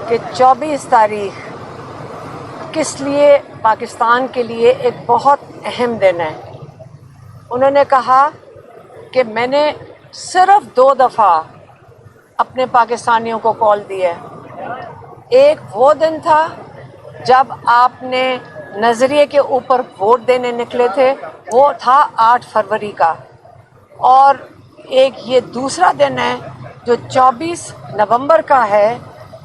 کہ 24 تاریخ کس لیے پاکستان کے لیے ایک بہت اہم دن ہے۔ انہوں نے کہا کہ میں نے صرف 2 دفعہ اپنے پاکستانیوں کو کال دی ہے۔ ایک وہ دن تھا جب آپ نے نظریے کے اوپر ووٹ دینے نکلے تھے، وہ تھا 8 فروری کا، اور ایک یہ دوسرا دن ہے جو 24 نومبر کا ہے،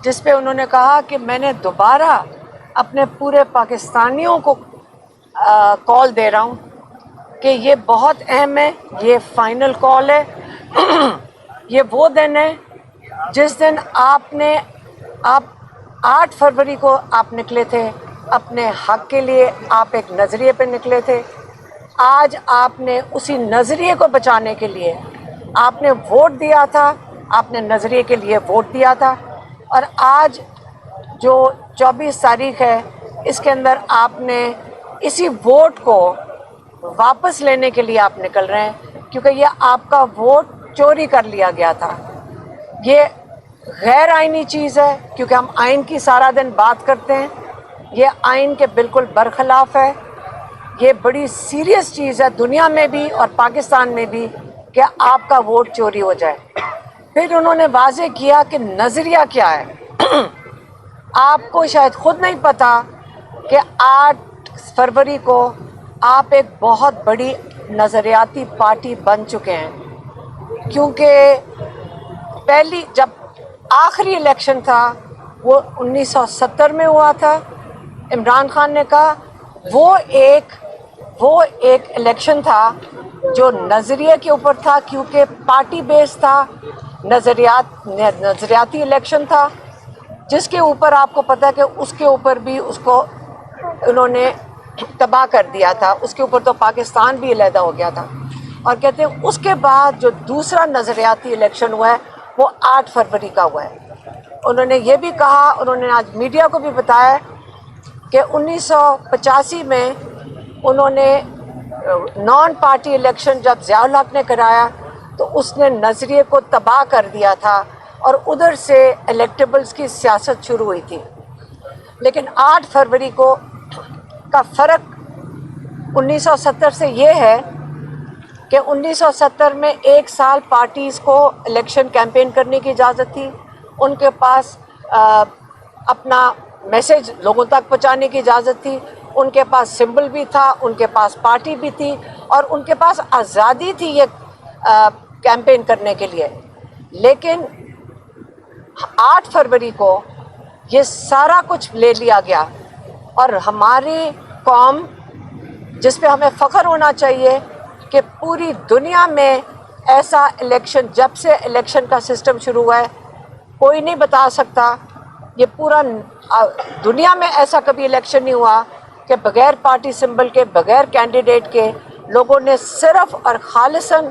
جس پہ انہوں نے کہا کہ میں نے دوبارہ اپنے پورے پاکستانیوں کو کال دے رہا ہوں کہ یہ بہت اہم ہے، یہ فائنل کال ہے۔ یہ وہ دن ہے جس دن آپ 8 فروری کو آپ نکلے تھے اپنے حق کے لیے، آپ ایک نظریے پہ نکلے تھے۔ آج آپ نے اسی نظریے کو بچانے کے لیے آپ نے ووٹ دیا تھا، آپ نے نظریے کے لیے ووٹ دیا تھا، اور آج جو 24 تاریخ ہے اس کے اندر آپ نے اسی ووٹ کو واپس لینے کے لیے آپ نکل رہے ہیں، کیونکہ یہ آپ کا ووٹ چوری کر لیا گیا تھا۔ یہ غیر آئینی چیز ہے، کیونکہ ہم آئین کی سارا دن بات کرتے ہیں، یہ آئین کے بالکل برخلاف ہے۔ یہ بڑی سیریس چیز ہے دنیا میں بھی اور پاکستان میں بھی کہ آپ کا ووٹ چوری ہو جائے۔ پھر انہوں نے واضح کیا کہ نظریہ کیا ہے۔ آپ کو شاید خود نہیں پتا کہ 8 فروری کو آپ ایک بہت بڑی نظریاتی پارٹی بن چکے ہیں، کیونکہ جب آخری الیکشن تھا وہ 1970 میں ہوا تھا۔ عمران خان نے کہا وہ ایک الیکشن تھا جو نظریے کے اوپر تھا، کیونکہ پارٹی بیس تھا، نظریاتی الیکشن تھا، جس کے اوپر آپ کو پتہ ہے کہ اس کے اوپر بھی اس کو انہوں نے تباہ کر دیا تھا، اس کے اوپر تو پاکستان بھی علیحدہ ہو گیا تھا۔ اور کہتے ہیں اس کے بعد جو دوسرا نظریاتی الیکشن ہوا ہے وہ 8 فروری کا ہوا ہے۔ انہوں نے یہ بھی کہا، انہوں نے آج میڈیا کو بھی بتایا کہ 1985 میں انہوں نے نان پارٹی الیکشن جب ضیاء الحق نے کرایا تو اس نے نظریے کو تباہ کر دیا تھا، اور ادھر سے الیکٹیبلز کی سیاست شروع ہوئی تھی۔ لیکن 8 فروری کو کا فرق 1970 سے یہ ہے کہ 1970 میں 1 سال پارٹیز کو الیکشن کیمپین کرنے کی اجازت تھی، ان کے پاس اپنا میسج لوگوں تک پہنچانے کی اجازت تھی، ان کے پاس سمبل بھی تھا، ان کے پاس پارٹی بھی تھی، اور ان کے پاس آزادی تھی یہ کیمپین کرنے کے لیے۔ لیکن 8 فروری کو یہ سارا کچھ لے لیا گیا، اور ہماری قوم، جس پہ ہمیں فخر ہونا چاہیے کہ پوری دنیا میں ایسا الیکشن، جب سے الیکشن کا سسٹم شروع ہوا ہے کوئی نہیں بتا سکتا، یہ پورا دنیا میں ایسا کبھی الیکشن نہیں ہوا کہ بغیر پارٹی سمبل کے، بغیر کینڈیڈیٹ کے لوگوں نے صرف اور خالصاً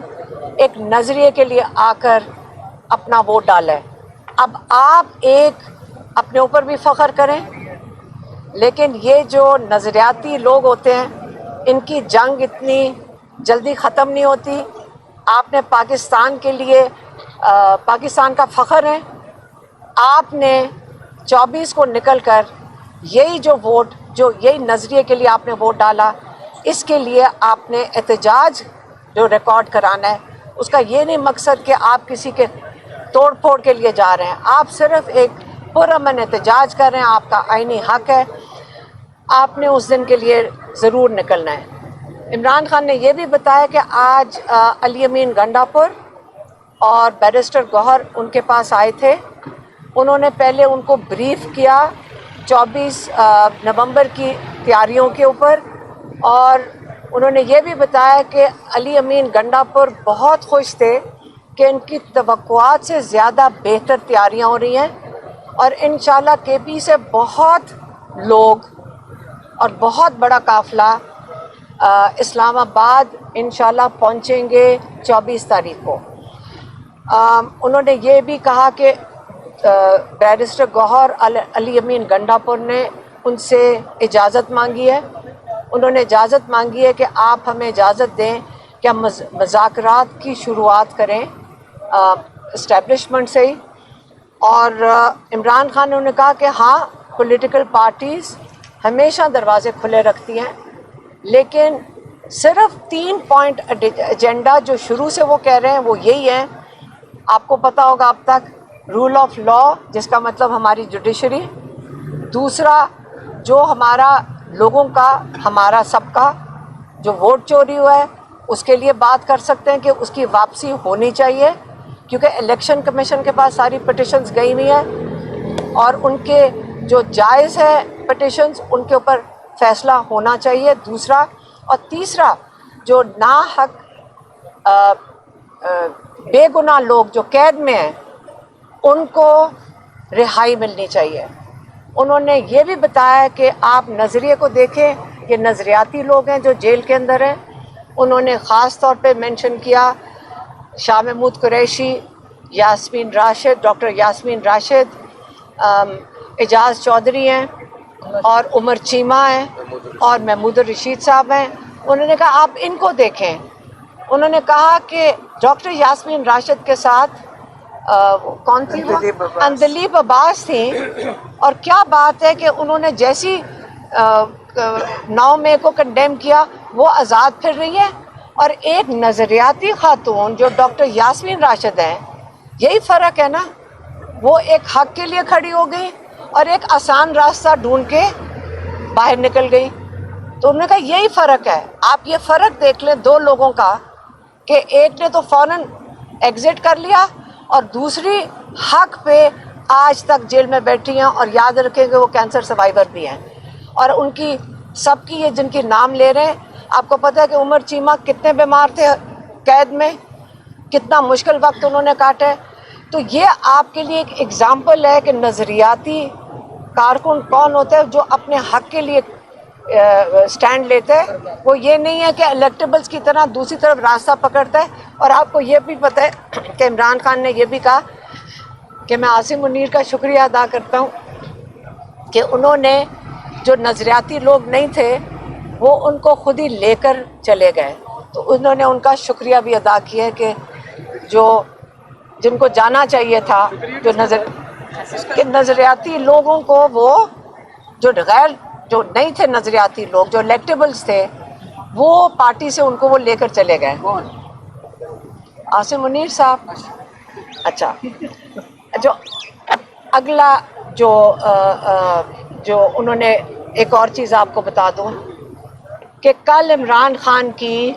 ایک نظریے کے لیے آ کر اپنا ووٹ ڈالا ہے۔ اب آپ اپنے اوپر بھی فخر کریں، لیکن یہ جو نظریاتی لوگ ہوتے ہیں ان کی جنگ اتنی جلدی ختم نہیں ہوتی۔ آپ نے پاکستان کے لیے پاکستان کا فخر ہے، آپ نے 24 کو نکل کر یہی جو ووٹ، جو یہی نظریے کے لیے آپ نے ووٹ ڈالا، اس کے لیے آپ نے احتجاج جو ریکارڈ کرانا ہے، اس کا یہ نہیں مقصد کہ آپ کسی کے توڑ پھوڑ کے لیے جا رہے ہیں، آپ صرف ایک پرامن احتجاج کر رہے ہیں، آپ کا آئینی حق ہے، آپ نے اس دن کے لیے ضرور نکلنا ہے۔ عمران خان نے یہ بھی بتایا کہ آج علی امین گنڈاپور اور بیرسٹر گوہر ان کے پاس آئے تھے، انہوں نے پہلے ان کو بریف کیا 24 نومبر کی تیاریوں کے اوپر، اور انہوں نے یہ بھی بتایا کہ علی امین گنڈاپور بہت خوش تھے کہ ان کی توقعات سے زیادہ بہتر تیاریاں ہو رہی ہیں، اور انشاءاللہ کے پی سے بہت لوگ اور بہت بڑا قافلہ اسلام آباد انشاءاللہ پہنچیں گے 24 تاریخ کو۔ انہوں نے یہ بھی کہا کہ بیرسٹر گوہر علی امین گنڈاپور نے ان سے اجازت مانگی ہے، انہوں نے اجازت مانگی ہے کہ آپ ہمیں اجازت دیں کہ ہم مذاکرات کی شروعات کریں اسٹیبلشمنٹ سے ہی، اور عمران خان نے انہوں نے کہا کہ ہاں پولیٹیکل پارٹیز ہمیشہ دروازے کھلے رکھتی ہیں، لیکن صرف 3 پوائنٹ ایجنڈا جو شروع سے وہ کہہ رہے ہیں وہ یہی ہے. آپ کو پتہ ہوگا اب تک رول آف لا، جس کا مطلب ہماری جوڈیشری، دوسرا جو ہمارا لوگوں کا، ہمارا سب کا جو ووٹ چوری ہوا ہے اس کے لیے بات کر سکتے ہیں کہ اس کی واپسی ہونی چاہیے، کیونکہ الیکشن کمیشن کے پاس ساری پٹیشنز گئی ہوئی ہیں اور ان کے جو جائز ہے پٹیشنز ان کے اوپر فیصلہ ہونا چاہیے، دوسرا. اور تیسرا جو ناحق بے گناہ لوگ جو قید میں ہیں ان کو رہائی ملنی چاہیے. انہوں نے یہ بھی بتایا کہ آپ نظریے کو دیکھیں، یہ نظریاتی لوگ ہیں جو جیل کے اندر ہیں. انہوں نے خاص طور پہ مینشن کیا شاہ محمود قریشی، یاسمین راشد، ڈاکٹر یاسمین راشد، اعجاز چودھری ہیں اور عمر چیمہ ہیں اور محمود الرشید صاحب ہیں. انہوں نے کہا آپ ان کو دیکھیں. انہوں نے کہا کہ ڈاکٹر یاسمین راشد کے ساتھ کون تھی وہ؟ اندلیب عباس تھیں، اور کیا بات ہے کہ انہوں نے جیسی 9 مئی کو کنڈیم کیا وہ آزاد پھر رہی ہے، اور ایک نظریاتی خاتون جو ڈاکٹر یاسمین راشد ہیں، یہی فرق ہے نا، وہ ایک حق کے لیے کھڑی ہو گئی اور ایک آسان راستہ ڈھونڈ کے باہر نکل گئی. تو انہوں نے کہا یہی فرق ہے. آپ یہ فرق دیکھ لیں دو لوگوں کا کہ ایک نے تو فوراً ایگزٹ کر لیا اور دوسری حق پہ آج تک جیل میں بیٹھی ہیں، اور یاد رکھیں کہ وہ کینسر سروائیور بھی ہیں. اور ان کی سب کی یہ جن کی نام لے رہے ہیں، آپ کو پتہ ہے کہ عمر چیمہ کتنے بیمار تھے قید میں، کتنا مشکل وقت انہوں نے کاٹا ہے. تو یہ آپ کے لیے ایک ایگزامپل ہے کہ نظریاتی کارکن کون ہوتا ہے جو اپنے حق کے لیے سٹینڈ لیتے ہیں. وہ یہ نہیں ہے کہ الیکٹیبلز کی طرح دوسری طرف راستہ پکڑتا ہے. اور آپ کو یہ بھی پتہ ہے کہ عمران خان نے یہ بھی کہا کہ میں عاصم منیر کا شکریہ ادا کرتا ہوں کہ انہوں نے جو نظریاتی لوگ نہیں تھے وہ ان کو خود ہی لے کر چلے گئے. تو انہوں نے ان کا شکریہ بھی ادا کیا ہے کہ جو جن کو جانا چاہیے تھا، جو نظریاتی لوگوں کو، وہ جو نہیں تھے نظریاتی لوگ، جو الیکٹیبلز تھے، وہ پارٹی سے ان کو وہ لے کر چلے گئے. عاصم منیر صاحب. اچھا، جو اگلا جو انہوں نے ایک اور چیز آپ کو بتا دوں کہ کل عمران خان کی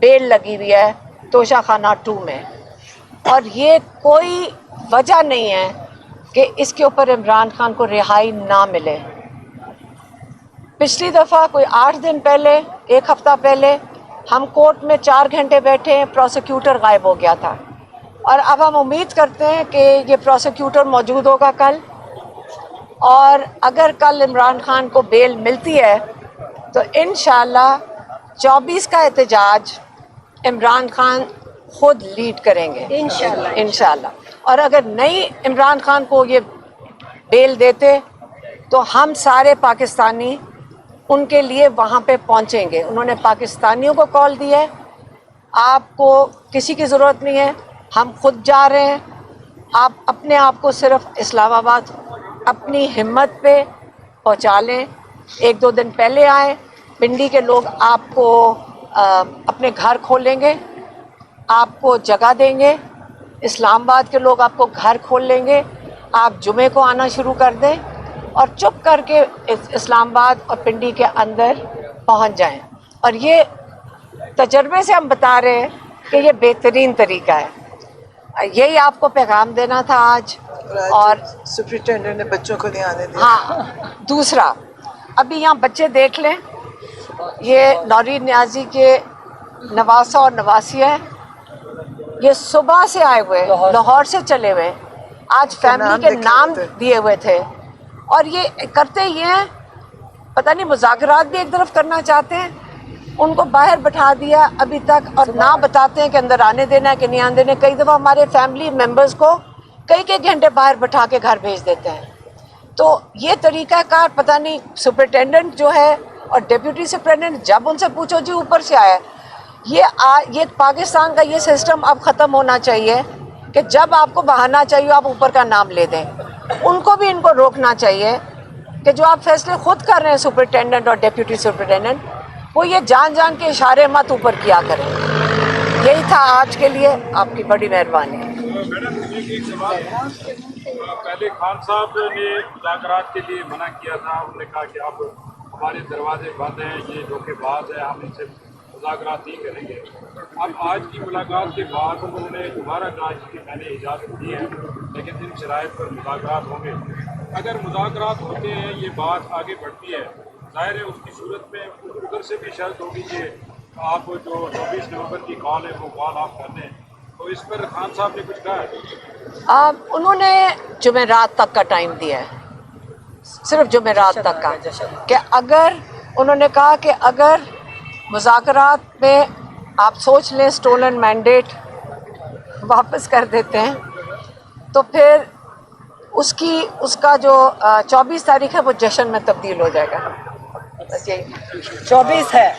بیل لگی ہوئی ہے توشہ خانہ 2 میں، اور یہ کوئی وجہ نہیں ہے کہ اس کے اوپر عمران خان کو رہائی نہ ملے. پچھلی دفعہ کوئی 8 دن پہلے، 1 ہفتہ پہلے، ہم کورٹ میں 4 گھنٹے بیٹھے، پروسیکیوٹر غائب ہو گیا تھا. اور اب ہم امید کرتے ہیں کہ یہ پروسیکیوٹر موجود ہوگا کل، اور اگر کل عمران خان کو بیل ملتی ہے تو انشاءاللہ 24 کا احتجاج عمران خان خود لیڈ کریں گے انشاءاللہ. اور اگر نہیں عمران خان کو یہ بیل دیتے تو ہم سارے پاکستانی ان کے لیے وہاں پہ پہنچیں گے. انہوں نے پاکستانیوں کو کال دی ہے، آپ کو کسی کی ضرورت نہیں ہے، ہم خود جا رہے ہیں. آپ اپنے آپ کو صرف اسلام آباد اپنی ہمت پہ پہنچا لیں. 1-2 دن پہلے آئیں. پنڈی کے لوگ آپ کو اپنے گھر کھولیں گے، آپ کو جگہ دیں گے. اسلام آباد کے لوگ آپ کو گھر کھول لیں گے. آپ جمعے کو آنا شروع کر دیں اور چپ کر کے اسلام آباد اور پنڈی کے اندر پہنچ جائیں. اور یہ تجربے سے ہم بتا رہے ہیں کہ یہ بہترین طریقہ ہے. یہی آپ کو پیغام دینا تھا آج. اور سپرنٹینڈنٹ نے بچوں کو نہیں آنے دیا. ہاں، دوسرا ابھی یہاں بچے دیکھ لیں، یہ نوری نیازی کے نواسہ اور نواسی ہیں. یہ صبح سے آئے ہوئے، لاہور سے چلے ہوئے، آج فیملی کے نام دیے ہوئے تھے. اور یہ کرتے یہ ہیں، پتہ نہیں مذاکرات بھی ایک طرف کرنا چاہتے ہیں. ان کو باہر بٹھا دیا ابھی تک، اور نہ بتاتے ہیں کہ اندر آنے دینا ہے کہ نہیں آنے دینا. کئی دفعہ ہمارے فیملی ممبرز کو کئی گھنٹے باہر بٹھا کے گھر بھیج دیتے ہیں. تو یہ طریقہ کار پتہ نہیں سپرنٹینڈنٹ جو ہے اور ڈپٹی سپرنٹینڈنٹ، جب ان سے پوچھو جی اوپر سے آیا. یہ پاکستان کا یہ سسٹم اب ختم ہونا چاہیے کہ جب آپ کو بہانا چاہیے آپ اوپر کا نام لے دیں. ان کو بھی ان کو روکنا چاہیے کہ جو آپ فیصلے خود کر رہے ہیں سپرنٹینڈنٹ اور ڈپٹی سپرنٹینڈنٹ، وہ یہ جان جان کے اشارے مت اوپر کیا کریں. یہی تھا آج کے لیے. آپ کی بڑی مہربانی. میڈم ایک سوال. پہلے خان صاحب نے مذاکرات کے لیے منع کیا تھا. انہوں نے کہا کہ اب ہمارے دروازے بند ہیں، یہ دھوکے باز ہے، ہم ان سے مذاکرات نہیں کریں گے. اب آج کی ملاقات کے بعد انہوں نے دوبارہ کہا کہ میں نے اجازت دی ہے لیکن ان شرائط پر مذاکرات ہوں گے. اگر مذاکرات ہوتے ہیں، یہ بات آگے بڑھتی ہے، ظاہر ہے اس کی صورت میں ادھر سے بھی شرط ہوگی کہ آپ جو 24 نومبر کی کال ہے وہ کال آپ کر لیں. تو اس پر خان صاحب نے کچھ کہا ہے؟ انہوں نے جمعرات تک کا ٹائم دیا ہے، صرف جمعرات تک کا، کہ اگر انہوں نے کہا کہ اگر مذاکرات میں آپ سوچ لیں سٹولن مینڈیٹ واپس کر دیتے ہیں تو پھر اس کا جو 24 تاریخ ہے وہ جشن میں تبدیل ہو جائے گا. بس یہی 24 ہے.